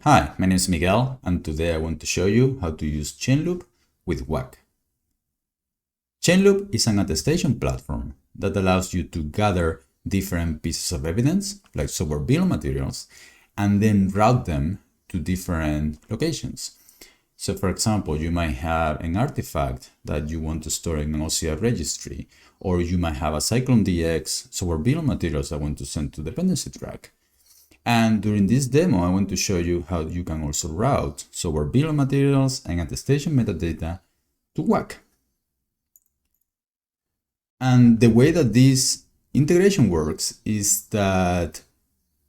Hi, my name is Miguel, and today I want to show you how to use Chainloop with Guac. Chainloop is an attestation platform that allows you to gather different pieces of evidence, like software bill of materials, and then route them to different locations. So for example, you might have an artifact that you want to store in an OCR registry, or you might have a CycloneDX software bill of materials that want to send to dependency track. And during this demo, I want to show you how you can also route software bill of materials and attestation metadata to Guac. And the way that this integration works is that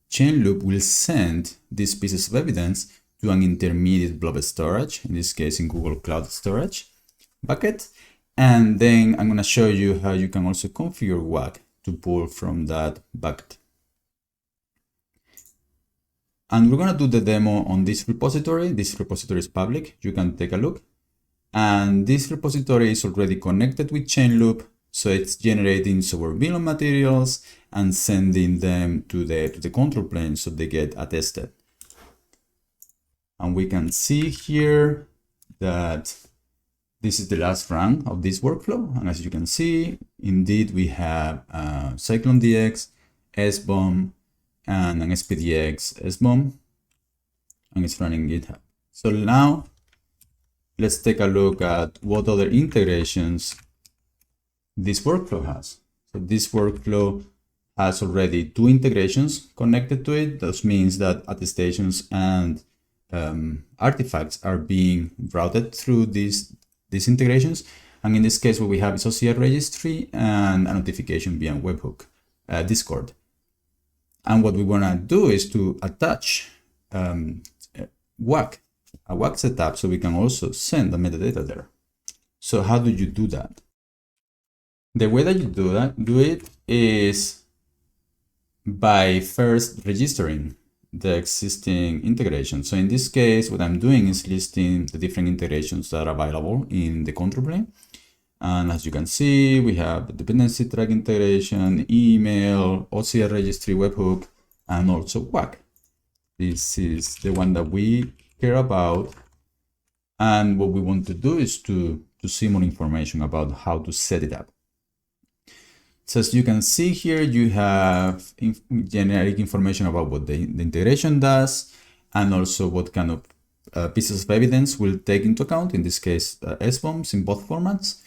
Chainloop will send these pieces of evidence to an intermediate blob storage, in this case in Google Cloud Storage bucket. And then I'm going to show you how you can also configure Guac to pull from that bucket. And we're going to do the demo on this repository. This repository is public. You can take a look. And this repository is already connected with Chainloop. So it's generating software bill of materials and sending them to the control plane so they get attested. And we can see here that this is the last run of this workflow. And as you can see, indeed, we have CycloneDX, SBOM, and an SPDX SBOM, and it's running GitHub. So now let's take a look at what other integrations this workflow has. So this workflow has already 2 integrations connected to it. That means that attestations and artifacts are being routed through these integrations. And in this case, what we have is OCR registry and a notification via webhook, Discord. And what we want to do is to attach a Guac setup, so we can also send the metadata there. So how do you do that? The way that you do it is by first registering the existing integration. So in this case, what I'm doing is listing the different integrations that are available in the control plane. And as you can see, we have the dependency track integration, email, OCR registry, webhook, and also Guac. This is the one that we care about. And what we want to do is to see more information about how to set it up. So as you can see here, you have generic information about what the integration does, and also what kind of pieces of evidence will take into account, in this case, SBOMs in both formats,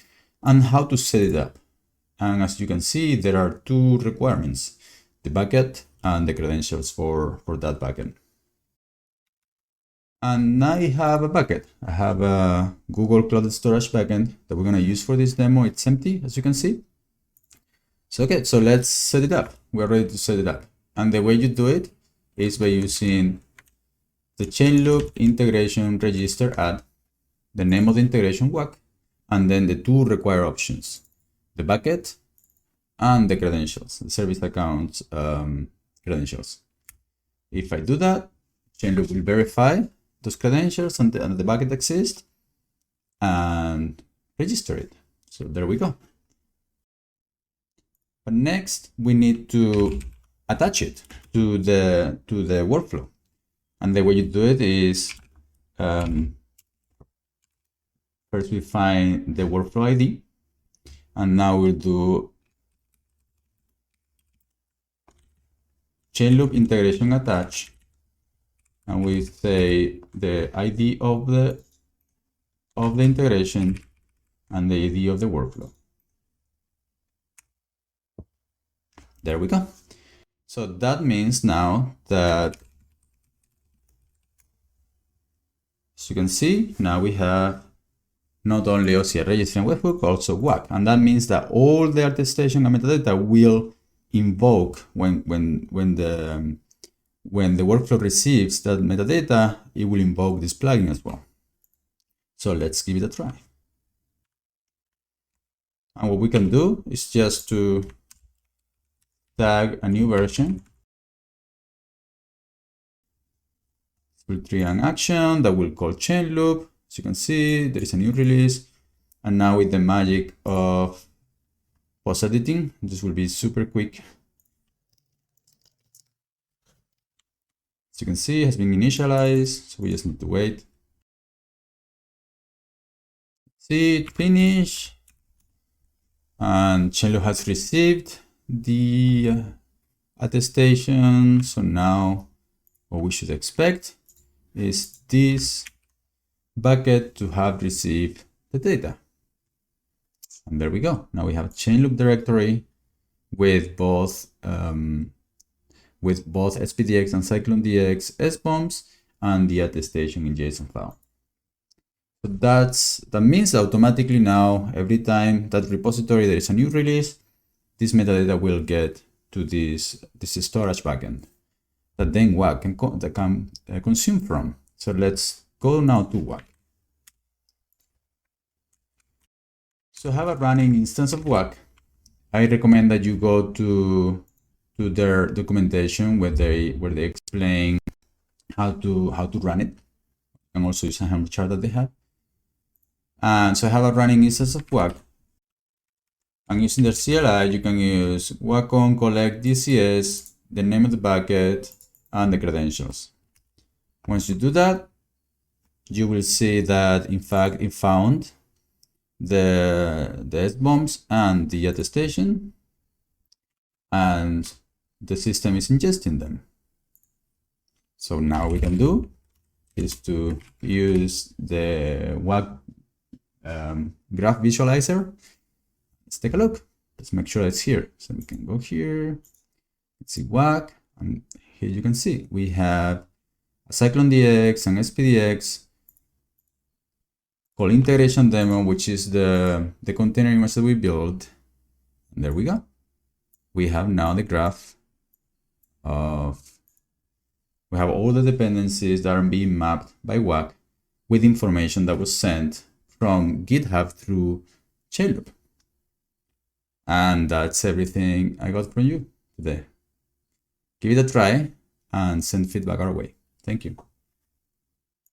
and how to set it up. And as you can see, there are 2 requirements, the bucket and the credentials for that bucket. And I have a bucket. I have a Google Cloud Storage backend that we're going to use for this demo. It's empty, as you can see. So, okay, so let's set it up. We're ready to set it up. And the way you do it is by using the Chainloop integration register add, the name of the integration Guac, and then the 2 required options, the bucket and the credentials, the service accounts credentials. If I do that, Chainloop will verify those credentials and the bucket exists and register it. So there we go. But next, we need to attach it to the workflow. And the way you do it is first we find the workflow ID, and now we'll do Chainloop integration attach, and we say the ID of the integration and the ID of the workflow. There we go. So that means now that, as you can see, now we have not only OCR registry and webhook, also Guac. And that means that all the attestation and metadata will invoke when the workflow receives that metadata, it will invoke this plugin as well. So let's give it a try. And what we can do is just to tag a new version. We'll trigger an action that will call Chainloop. As you can see, there is a new release. And now with the magic of post editing, this will be super quick. As you can see, it has been initialized, so we just need to wait. See it finish, and Chainloop has received the attestation. So now what we should expect is this bucket to have received the data. And there we go. Now we have a Chainloop directory with both SPDX and CycloneDX SBOMs and the attestation in JSON file. So that means automatically now, every time that repository there is a new release, this metadata will get to this storage backend that then Guac can consume from. So let's go now to Guac. So have a running instance of Guac. I recommend that you go to their documentation where they explain how to run it, and also use a Helm chart that they have. And so I have a running instance of Guac. And using their CLI, you can use Guac collect DCS, the name of the bucket, and the credentials. Once you do that, you will see that in fact it found the SBOMs and the attestation, and the system is ingesting them. So now we can do is to use the Guac graph visualizer. Let's take a look. Let's make sure it's here. So we can go here, let's see Guac, and here you can see we have a CycloneDX and SPDX called integration demo, which is the container image that we built. And there we go. We have now the graph we have all the dependencies that are being mapped by Guac with information that was sent from GitHub through Chainloop. And that's everything I got from you today. Give it a try and send feedback our way. Thank you.